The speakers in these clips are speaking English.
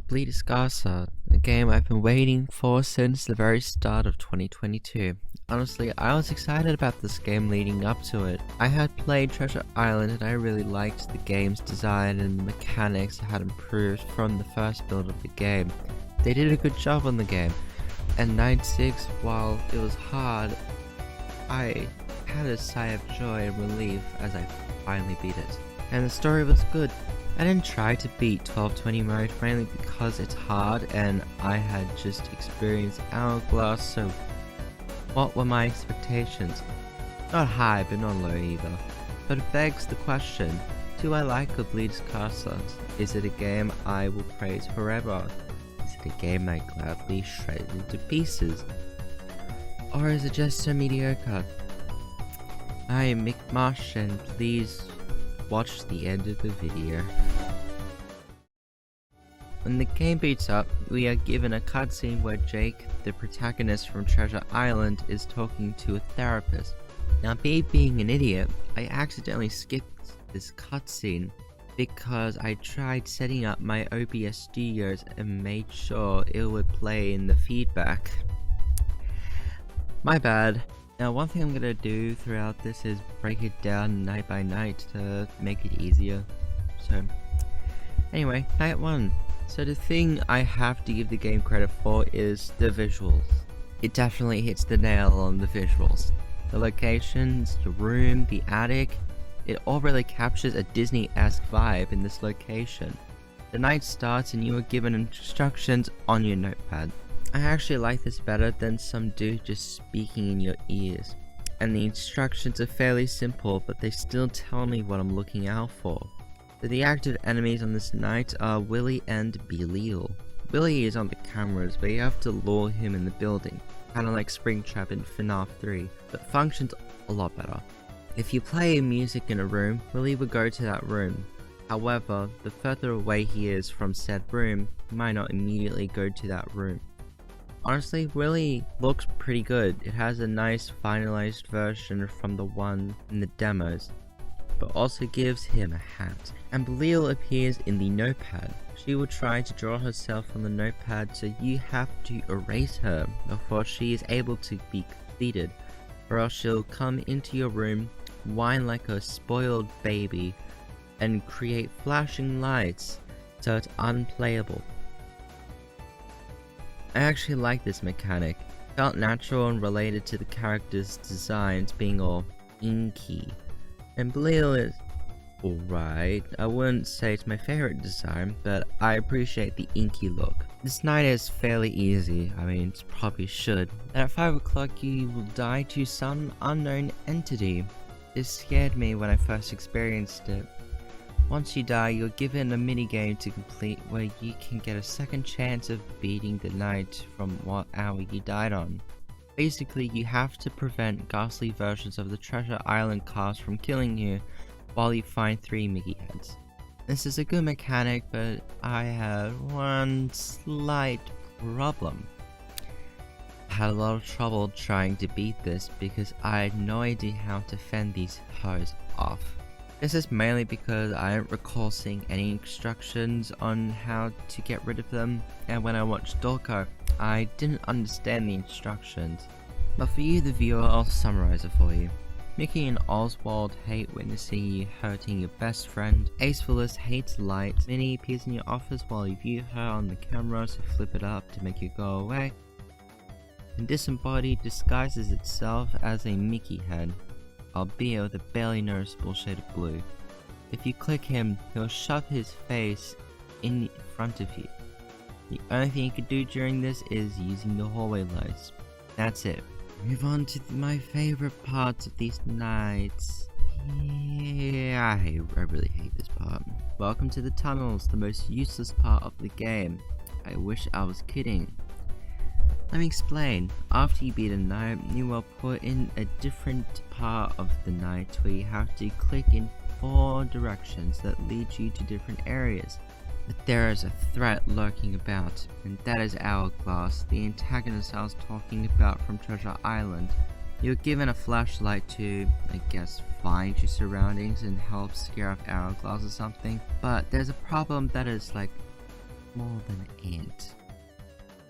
Oblitis Casa, a game I've been waiting for since the very start of 2022. Honestly, I was excited about this game leading up to it. I had played Treasure Island and I really liked the game's design and the mechanics had improved from the first build of the game. They did a good job on the game, and Night 6, while it was hard, I had a sigh of joy and relief as I finally beat it. And the story was good. I didn't try to beat 1220 mode mainly because it's hard and I had just experienced Hourglass, so what were my expectations? Not high but not low either. But it begs the question, do I like Oblitis Casa? Is it a game I will praise forever? Is it a game I gladly shred into pieces? Or is it just so mediocre? I am Mick Marsh and please watch the end of the video. When the game boots up, we are given a cutscene where Jake, the protagonist from Treasure Island, is talking to a therapist. Now, me being an idiot, I accidentally skipped this cutscene because I tried setting up my OBS studios and made sure it would play in the feedback. My bad. Now, one thing I'm gonna do throughout this is break it down night by night to make it easier. So, anyway, night 1. So the thing I have to give the game credit for is the visuals. It definitely hits the nail on the visuals. The locations, the room, the attic, it all really captures a Disney-esque vibe in this location. The night starts and you are given instructions on your notepad. I actually like this better than some dude just speaking in your ears. And the instructions are fairly simple, but they still tell me what I'm looking out for. So the active enemies on this night are Willy and Belial. Willy is on the cameras, but you have to lure him in the building, kinda like Springtrap in FNAF 3, but functions a lot better. If you play music in a room, Willy will go to that room. However, the further away he is from said room, he might not immediately go to that room. Honestly, Willy looks pretty good. It has a nice finalized version from the one in the demos, but also gives him a hat. And Belial appears in the notepad. She will try to draw herself on the notepad, so you have to erase her before she is able to be completed, or else she'll come into your room, whine like a spoiled baby, and create flashing lights, so it's unplayable. I actually like this mechanic. It felt natural and related to the character's designs being all inky. And Belial is alright. I wouldn't say it's my favorite design, but I appreciate the inky look. This night is fairly easy, I mean, it probably should. At 5 o'clock you will die to some unknown entity. This scared me when I first experienced it. Once you die, you're given a minigame to complete where you can get a second chance of beating the night from what hour you died on. Basically, you have to prevent ghastly versions of the Treasure Island cast from killing you while you find 3 Mickey heads. This is a good mechanic, but I had one slight problem. I had a lot of trouble trying to beat this because I had no idea how to fend these hoes off. This is mainly because I don't recall seeing any instructions on how to get rid of them, and when I watched Dorko, I didn't understand the instructions. But for you the viewer, I'll summarize it for you. Mickey and Oswald hate witnessing you hurting your best friend. Ace Willis hates light. Minnie appears in your office while you view her on the camera, so flip it up to make you go away. And Disembodied disguises itself as a Mickey head, albeit with a barely noticeable shade of blue. If you click him, he'll shove his face in front of you. The only thing you can do during this is using the hallway lights. That's it. Move on to my favorite parts of these nights. Yeah, I really hate this part. Welcome to the tunnels, the most useless part of the game. I wish I was kidding. Let me explain. After you beat a night, you are put in a different part of the night where you have to click in 4 directions that lead you to different areas. But there is a threat lurking about, and that is Hourglass, the antagonist I was talking about from Treasure Island. You're given a flashlight to, I guess, find your surroundings and help scare off Hourglass or something, but there's a problem that is like more than ant.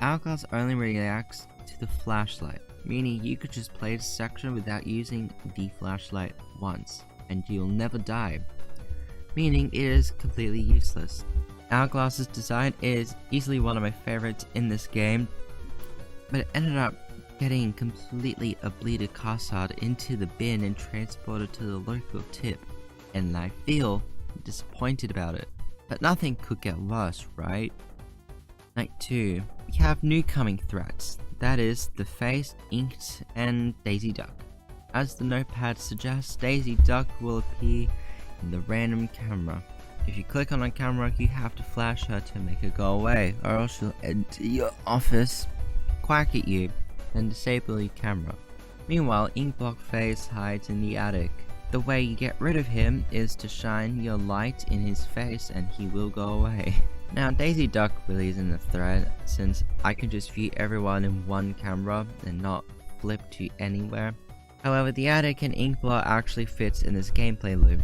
Hourglass only reacts to the flashlight, meaning you could just play this section without using the flashlight once, and you'll never die, meaning it is completely useless. Hourglass's design is easily one of my favorites in this game, but it ended up getting completely Oblitis Casa into the bin and transported to the local tip, and I feel disappointed about it. But nothing could get worse, right? Night 2. We have new coming threats, that is, the Face, Inked, and Daisy Duck. As the notepad suggests, Daisy Duck will appear in the random camera. If you click on a camera, you have to flash her to make her go away, or else she'll enter your office, quack at you, and disable your camera. Meanwhile, Inkblock Face hides in the attic. The way you get rid of him is to shine your light in his face and he will go away. Now, Daisy Duck really isn't a threat, since I can just view everyone in one camera and not flip to anywhere. However, the attic and Inkblot actually fits in this gameplay loop.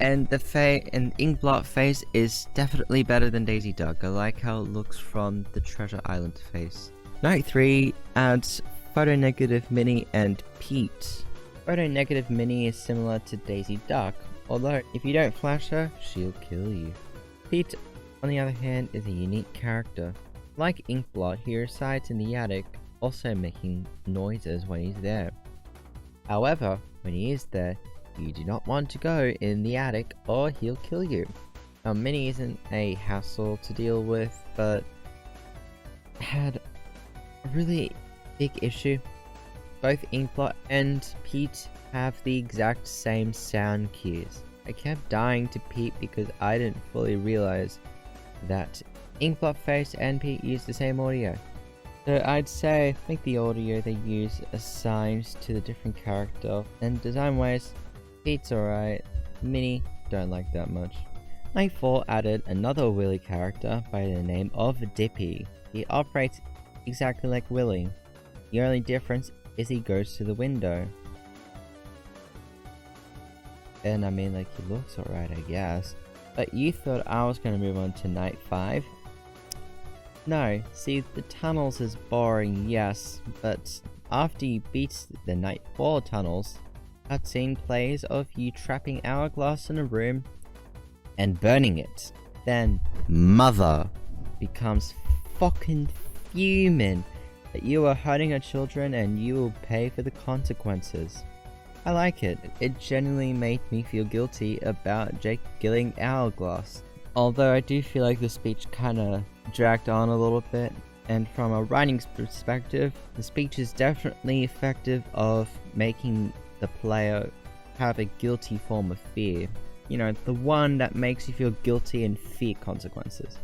And Inkblot Face is definitely better than Daisy Duck. I like how it looks from the Treasure Island face. Night 3 adds Photo Negative Mini and Pete. Photo Negative Mini is similar to Daisy Duck, although if you don't flash her, she'll kill you. Pete, on the other hand, is a unique character. Like Inkblot, he resides in the attic, also making noises when he's there. However, when he is there, you do not want to go in the attic or he'll kill you. Now, Mini isn't a hassle to deal with, but had a really big issue. Both Inkblot and Pete have the exact same sound cues. I kept dying to Pete because I didn't fully realize that Inkblot Face and Pete use the same audio. So I'd say I think the audio they use assigns to the different character, and design wise, Pete's alright, Mini don't like that much. Night 4 added another Willy character by the name of Dippy. He operates exactly like Willy. The only difference is he goes to the window. And I mean, like, he looks alright, I guess. But you thought I was going to move on to Night 5? No, see, the tunnels is boring, yes, but after you beat the Night 4 tunnels, cutscene plays of you trapping Hourglass in a room and burning it. Then Mother becomes fucking fuming that you are hurting her children and you will pay for the consequences. I like it. It genuinely made me feel guilty about Jake killing Hourglass. Although I do feel like the speech kinda dragged on a little bit, and from a writing perspective, the speech is definitely effective of making the player have a guilty form of fear. You know, the one that makes you feel guilty and fear consequences.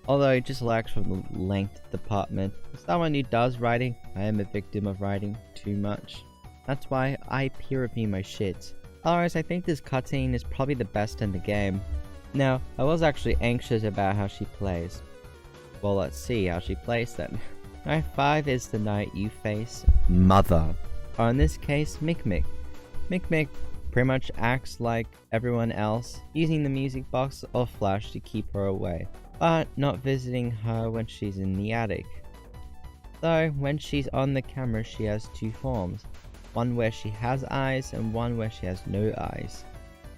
Although it just lacks from the length department. As someone who does writing, I am a victim of writing too much. That's why I peer review my shit. Otherwise, I think this cutscene is probably the best in the game. Now, I was actually anxious about how she plays. Well, let's see how she plays then. Night 5 is the night you face Mother. Or in this case, Mick. Mick pretty much acts like everyone else, using the music box or flash to keep her away, but not visiting her when she's in the attic. Though, when she's on the camera she has two forms, one where she has eyes and one where she has no eyes.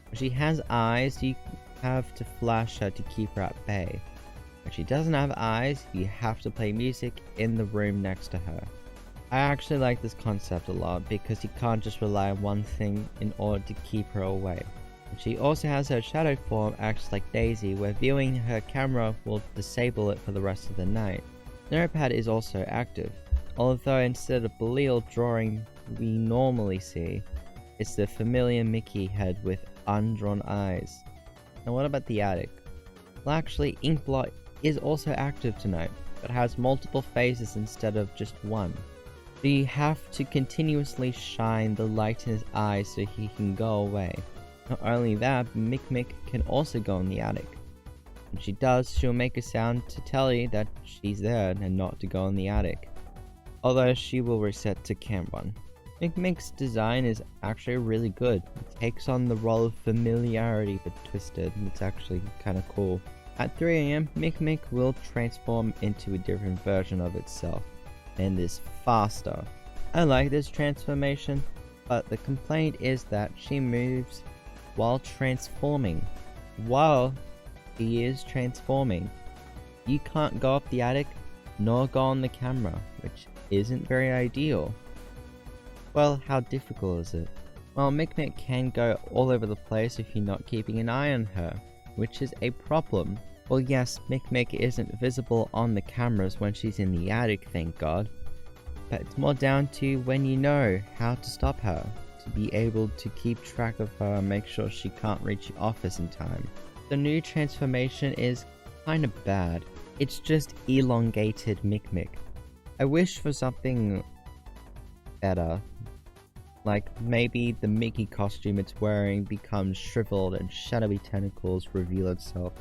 When she has eyes, you have to flash her to keep her at bay. When she doesn't have eyes, you have to play music in the room next to her. I actually like this concept a lot because you can't just rely on one thing in order to keep her away. And she also has her shadow form acts like Daisy, where viewing her camera will disable it for the rest of the night. The notepad is also active, although instead of Belial drawing we normally see, it's the familiar Mickey head with undrawn eyes. Now what about the attic? Well, actually, Inkblot is also active tonight, but has multiple phases instead of just one. So you have to continuously shine the light in his eyes so he can go away. Not only that, but Mick can also go in the attic. When she does, she'll make a sound to tell you that she's there and not to go in the attic. Although she will reset to Cam 1. Mick's design is actually really good. It takes on the role of familiarity but twisted. It's actually kinda cool. At 3 AM, Mick will transform into a different version of itself, and is faster. I like this transformation, but the complaint is that she moves while transforming. While he is transforming, you can't go up the attic, nor go on the camera, which isn't very ideal. Well, how difficult is it? Well, Mick can go all over the place if you're not keeping an eye on her, which is a problem. Well, yes, Mick isn't visible on the cameras when she's in the attic, thank God. But it's more down to when you know how to stop her, to be able to keep track of her and make sure she can't reach your office in time. The new transformation is kinda bad. It's just elongated Mick. I wish for something better. Like maybe the Mickey costume it's wearing becomes shriveled and shadowy tentacles reveal itself.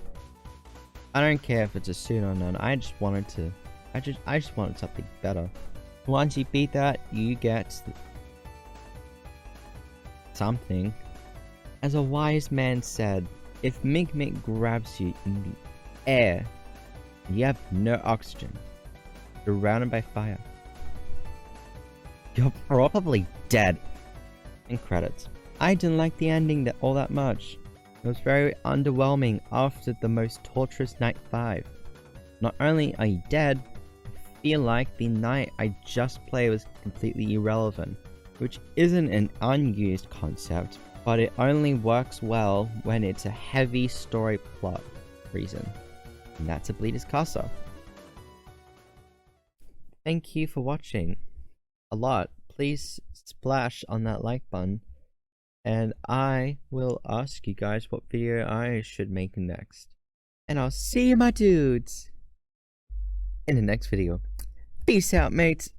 I don't care if it's a suit or not, I just wanted something better. Once you beat that, you get something. As a wise man said, if Mick grabs you in the air, and you have no oxygen, surrounded by fire, you're probably dead. In credits. I didn't like the ending all that much. It was very underwhelming after the most torturous night 5. Not only are you dead, I feel like the night I just played was completely irrelevant, which isn't an unused concept, but it only works well when it's a heavy story plot reason. And that's Oblitis Casa. Thank you for watching. A lot. Please splash on that like button, and I will ask you guys what video I should make next. And I'll see you, my dudes, in the next video. Peace out, mates.